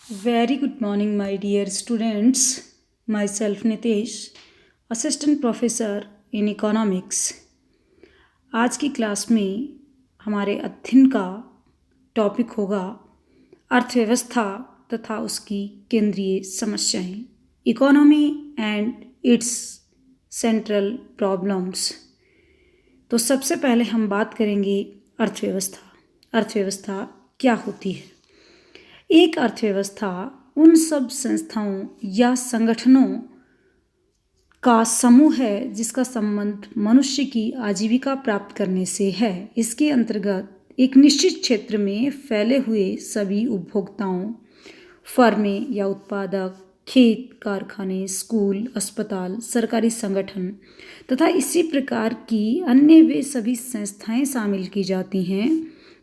Very good morning, my dear students. Myself Nitesh, Assistant Professor in Economics. आज की class में हमारे अध्ययन का टॉपिक होगा अर्थव्यवस्था तथा उसकी केंद्रीय समस्याएं, economy and it's central problems. तो सबसे पहले हम बात करेंगे अर्थव्यवस्था। अर्थव्यवस्था क्या होती है? एक अर्थव्यवस्था उन सब संस्थाओं या संगठनों का समूह है जिसका संबंध मनुष्य की आजीविका प्राप्त करने से है। इसके अंतर्गत एक निश्चित क्षेत्र में फैले हुए सभी उपभोक्ताओं, फर्में या उत्पादक, खेत, कारखाने, स्कूल, अस्पताल, सरकारी संगठन तथा इसी प्रकार की अन्य वे सभी संस्थाएं शामिल की जाती हैं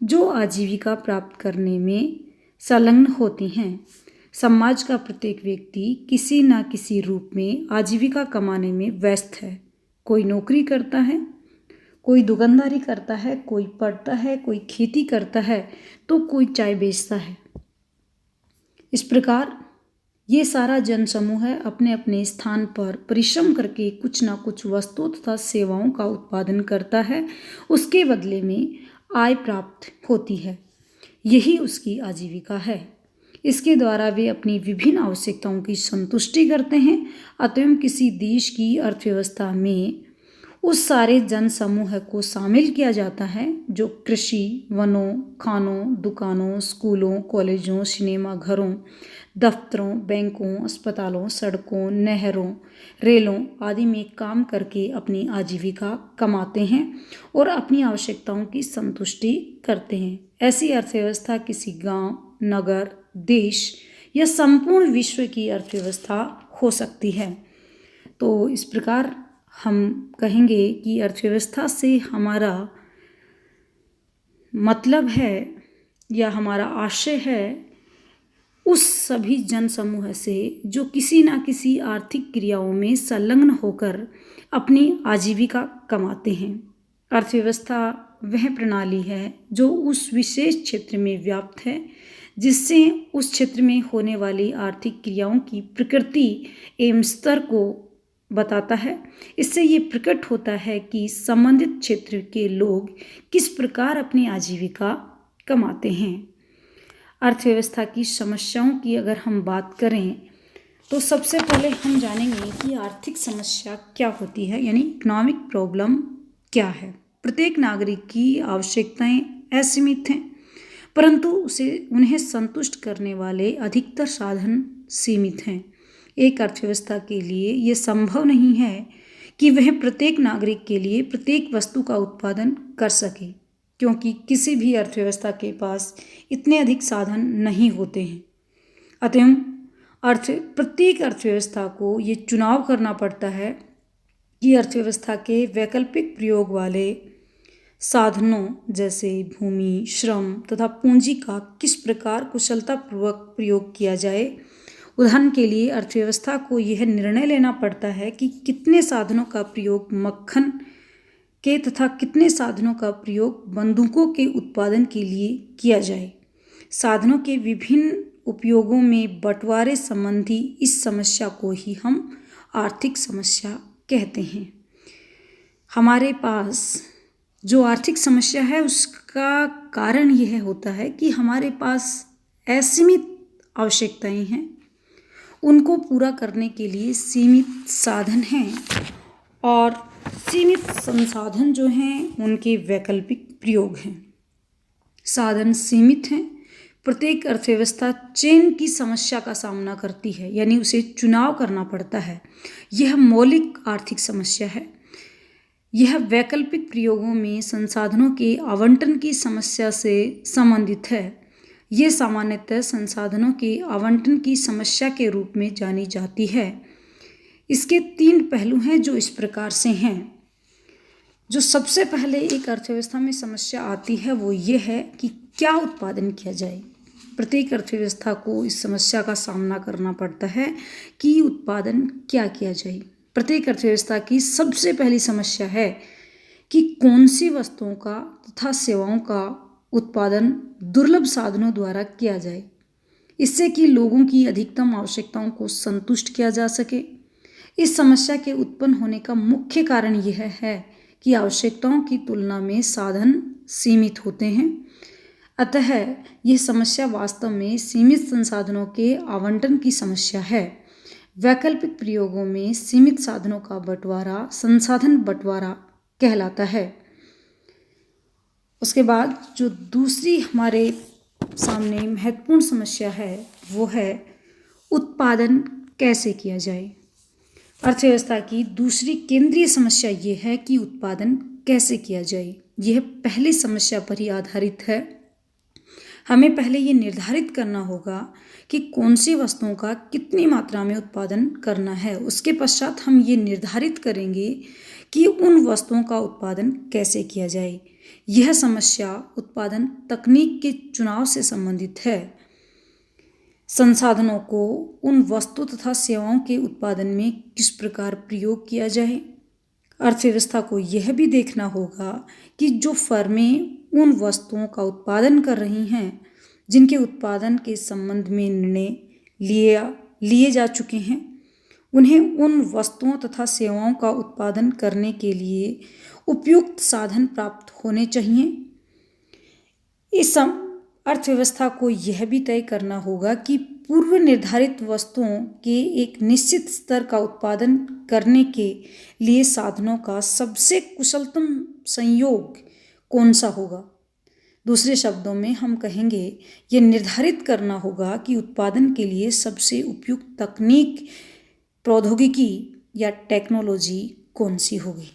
जो आजीविका प्राप्त करने में संलग्न होती हैं। समाज का प्रत्येक व्यक्ति किसी न किसी रूप में आजीविका कमाने में व्यस्त है। कोई नौकरी करता है, कोई दुकानदारी करता है, कोई पढ़ता है, कोई खेती करता है तो कोई चाय बेचता है। इस प्रकार ये सारा जन समूह है अपने अपने स्थान पर परिश्रम करके कुछ ना कुछ वस्तु तथा सेवाओं का उत्पादन करता है, उसके बदले में आय प्राप्त होती है। यही उसकी आजीविका है। इसके द्वारा वे अपनी विभिन्न आवश्यकताओं की संतुष्टि करते हैं। अतएव किसी देश की अर्थव्यवस्था में उस सारे जन समूह को शामिल किया जाता है जो कृषि, वनों, खानों, दुकानों, स्कूलों, कॉलेजों, सिनेमा घरों, दफ्तरों, बैंकों, अस्पतालों, सड़कों, नहरों, रेलों आदि में काम करके अपनी आजीविका कमाते हैं और अपनी आवश्यकताओं की संतुष्टि करते हैं। ऐसी अर्थव्यवस्था किसी गांव, नगर, देश या संपूर्ण विश्व की अर्थव्यवस्था हो सकती है। तो इस प्रकार हम कहेंगे कि अर्थव्यवस्था से हमारा मतलब है या हमारा आशय है उस सभी जन समूह से जो किसी न किसी आर्थिक क्रियाओं में संलग्न होकर अपनी आजीविका कमाते हैं। अर्थव्यवस्था वह प्रणाली है जो उस विशेष क्षेत्र में व्याप्त है जिससे उस क्षेत्र में होने वाली आर्थिक क्रियाओं की प्रकृति एवं स्तर को बताता है। इससे ये प्रकट होता है कि संबंधित क्षेत्र के लोग किस प्रकार अपनी आजीविका कमाते हैं। अर्थव्यवस्था की समस्याओं की अगर हम बात करें तो सबसे पहले हम जानेंगे कि आर्थिक समस्या क्या होती है, यानी इकोनॉमिक प्रॉब्लम क्या है। प्रत्येक नागरिक की आवश्यकताएं असीमित हैं, परंतु उन्हें संतुष्ट करने वाले अधिकतर साधन सीमित हैं। एक अर्थव्यवस्था के लिए यह संभव नहीं है कि वह प्रत्येक नागरिक के लिए प्रत्येक वस्तु का उत्पादन कर सके, क्योंकि किसी भी अर्थव्यवस्था के पास इतने अधिक साधन नहीं होते हैं। अतः प्रत्येक अर्थव्यवस्था को ये चुनाव करना पड़ता है कि अर्थव्यवस्था के वैकल्पिक प्रयोग वाले साधनों जैसे भूमि, श्रम तथा पूंजी का किस प्रकार कुशलतापूर्वक प्रयोग किया जाए। उदाहरण के लिए अर्थव्यवस्था को यह निर्णय लेना पड़ता है कि कितने साधनों का प्रयोग मक्खन के तथा कितने साधनों का प्रयोग बंदूकों के उत्पादन के लिए किया जाए। साधनों के विभिन्न उपयोगों में बंटवारे संबंधी इस समस्या को ही हम आर्थिक समस्या कहते हैं। हमारे पास जो आर्थिक समस्या है उसका कारण यह होता है कि हमारे पास असीमित आवश्यकताएं हैं, उनको पूरा करने के लिए सीमित साधन हैं और सीमित संसाधन जो हैं उनके वैकल्पिक प्रयोग हैं। साधन सीमित हैं। प्रत्येक अर्थव्यवस्था चेन की समस्या का सामना करती है, यानी उसे चुनाव करना पड़ता है। यह मौलिक आर्थिक समस्या है। यह वैकल्पिक प्रयोगों में संसाधनों के आवंटन की समस्या से संबंधित है। यह सामान्यतः संसाधनों के आवंटन की समस्या के रूप में जानी जाती है। इसके 3 पहलू हैं जो इस प्रकार से हैं। जो सबसे पहले एक अर्थव्यवस्था में समस्या आती है वो ये है कि क्या उत्पादन किया जाए। प्रत्येक अर्थव्यवस्था को इस समस्या का सामना करना पड़ता है कि उत्पादन क्या किया जाए। प्रत्येक अर्थव्यवस्था की सबसे पहली समस्या है कि कौन सी वस्तुओं का तथा सेवाओं का उत्पादन दुर्लभ साधनों द्वारा किया जाए। इससे कि लोगों की अधिकतम आवश्यकताओं को संतुष्ट किया जा सके। इस समस्या के उत्पन्न होने का मुख्य कारण यह है कि आवश्यकताओं की तुलना में साधन सीमित होते हैं। अतः यह समस्या वास्तव में सीमित संसाधनों के आवंटन की समस्या है। वैकल्पिक प्रयोगों में सीमित साधनों का बंटवारा संसाधन बंटवारा कहलाता है। उसके बाद जो दूसरी हमारे सामने महत्वपूर्ण समस्या है वो है उत्पादन कैसे किया जाए। अर्थव्यवस्था की दूसरी केंद्रीय समस्या ये है कि उत्पादन कैसे किया जाए। यह पहली समस्या पर ही आधारित है। हमें पहले ये निर्धारित करना होगा कि कौन सी वस्तुओं का कितनी मात्रा में उत्पादन करना है। उसके पश्चात हम ये निर्धारित करेंगे कि उन वस्तुओं का उत्पादन कैसे किया जाए। यह समस्या उत्पादन तकनीक के चुनाव से संबंधित है। संसाधनों को उन वस्तु तथा सेवाओं के उत्पादन में किस प्रकार प्रयोग किया जाए। अर्थव्यवस्था को यह भी देखना होगा कि जो फर्में उन वस्तुओं का उत्पादन कर रही हैं जिनके उत्पादन के संबंध में निर्णय लिए जा चुके हैं, उन्हें उन वस्तुओं तथा सेवाओं का उत्पादन करने के लिए उपयुक्त साधन प्राप्त होने चाहिए। इस अर्थव्यवस्था को यह भी तय करना होगा कि पूर्व निर्धारित वस्तुओं के एक निश्चित स्तर का उत्पादन करने के लिए साधनों का सबसे कुशलतम संयोग कौन सा होगा। दूसरे शब्दों में हम कहेंगे ये निर्धारित करना होगा कि उत्पादन के लिए सबसे उपयुक्त तकनीक, प्रौद्योगिकी या टेक्नोलॉजी कौन सी होगी।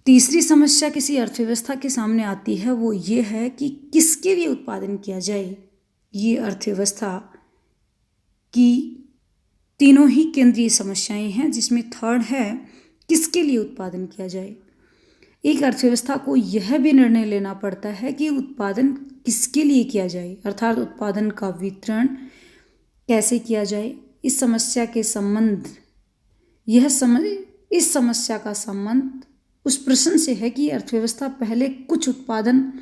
तीसरी समस्या किसी अर्थव्यवस्था के सामने आती है वो ये है कि किसके लिए उत्पादन किया जाए। ये अर्थव्यवस्था की तीनों ही केंद्रीय समस्याएं हैं, जिसमें थर्ड है किसके लिए उत्पादन किया जाए। एक अर्थव्यवस्था को यह भी निर्णय लेना पड़ता है कि उत्पादन किसके लिए किया जाए, अर्थात उत्पादन का वितरण कैसे किया जाए। इस समस्या का संबंध उस प्रश्न से है कि अर्थव्यवस्था पहले कुछ उत्पादन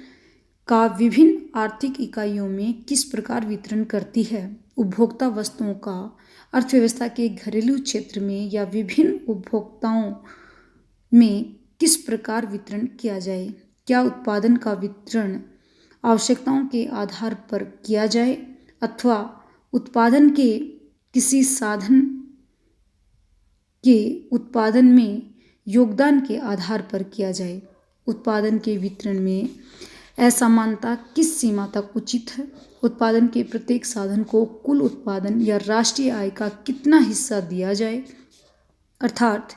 का विभिन्न आर्थिक इकाइयों में किस प्रकार वितरण करती है। उपभोक्ता वस्तुओं का अर्थव्यवस्था के घरेलू क्षेत्र में या विभिन्न उपभोक्ताओं में किस प्रकार वितरण किया जाए। क्या उत्पादन का वितरण आवश्यकताओं के आधार पर किया जाए अथवा उत्पादन के किसी साधन के उत्पादन में योगदान के आधार पर किया जाए। उत्पादन के वितरण में असमानता किस सीमा तक उचित है। उत्पादन के प्रत्येक साधन को कुल उत्पादन या राष्ट्रीय आय का कितना हिस्सा दिया जाए, अर्थात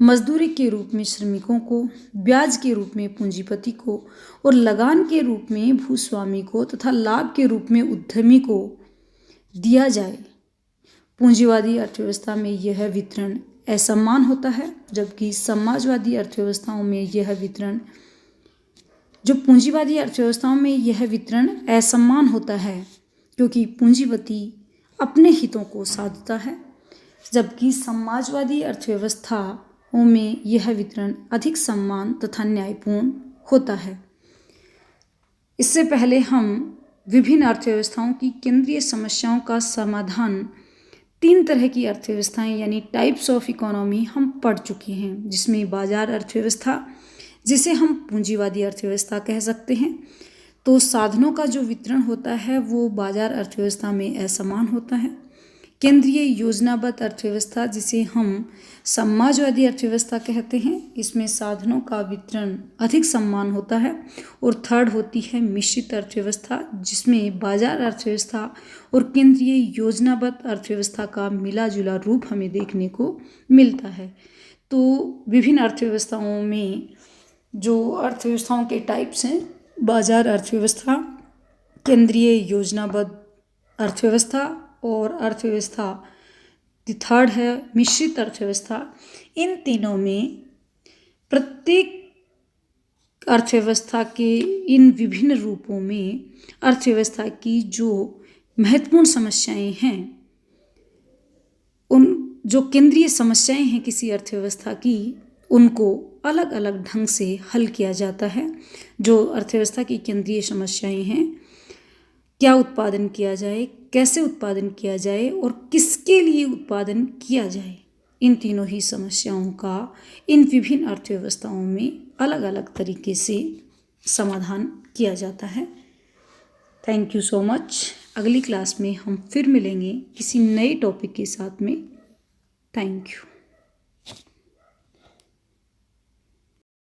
मजदूरी के रूप में श्रमिकों को, ब्याज के रूप में पूंजीपति को और लगान के रूप में भूस्वामी को तथा लाभ के रूप में उद्यमी को दिया जाए। पूंजीवादी अर्थव्यवस्था में यह वितरण असमान होता है, जबकि समाजवादी अर्थव्यवस्थाओं में यह वितरण असमान होता है, क्योंकि पूंजीपति अपने हितों को साधता है, जबकि समाजवादी अर्थव्यवस्थाओं में यह वितरण अधिक समान तथा न्यायपूर्ण होता है। इससे पहले हम विभिन्न अर्थव्यवस्थाओं की केंद्रीय समस्याओं का समाधान 3 तरह की अर्थव्यवस्थाएं यानी टाइप्स ऑफ इकोनॉमी हम पढ़ चुके हैं, जिसमें बाजार अर्थव्यवस्था, जिसे हम पूंजीवादी अर्थव्यवस्था कह सकते हैं, तो साधनों का जो वितरण होता है वो बाजार अर्थव्यवस्था में असमान होता है। केंद्रीय योजनाबद्ध अर्थव्यवस्था, जिसे हम समाजवादी अर्थव्यवस्था कहते हैं, इसमें साधनों का वितरण अधिक समान होता है। और थर्ड होती है मिश्रित अर्थव्यवस्था, जिसमें बाजार अर्थव्यवस्था और केंद्रीय योजनाबद्ध अर्थव्यवस्था का मिला जुला रूप हमें देखने को मिलता है। तो विभिन्न अर्थव्यवस्थाओं में जो अर्थव्यवस्थाओं के टाइप्स हैं, बाजार अर्थव्यवस्था, केंद्रीय योजनाबद्ध अर्थव्यवस्था और अर्थव्यवस्था थर्ड है मिश्रित अर्थव्यवस्था। इन तीनों में प्रत्येक अर्थव्यवस्था के इन विभिन्न रूपों में अर्थव्यवस्था की जो महत्वपूर्ण समस्याएं हैं, उन जो केंद्रीय समस्याएं हैं किसी अर्थव्यवस्था की, उनको अलग अलग ढंग से हल किया जाता है। जो अर्थव्यवस्था की केंद्रीय समस्याएं हैं, क्या उत्पादन किया जाए, कैसे उत्पादन किया जाए और किसके लिए उत्पादन किया जाए, इन तीनों ही समस्याओं का इन विभिन्न अर्थव्यवस्थाओं में अलग अलग तरीके से समाधान किया जाता है। Thank you so much. अगली क्लास में हम फिर मिलेंगे किसी नए टॉपिक के साथ में। Thank you.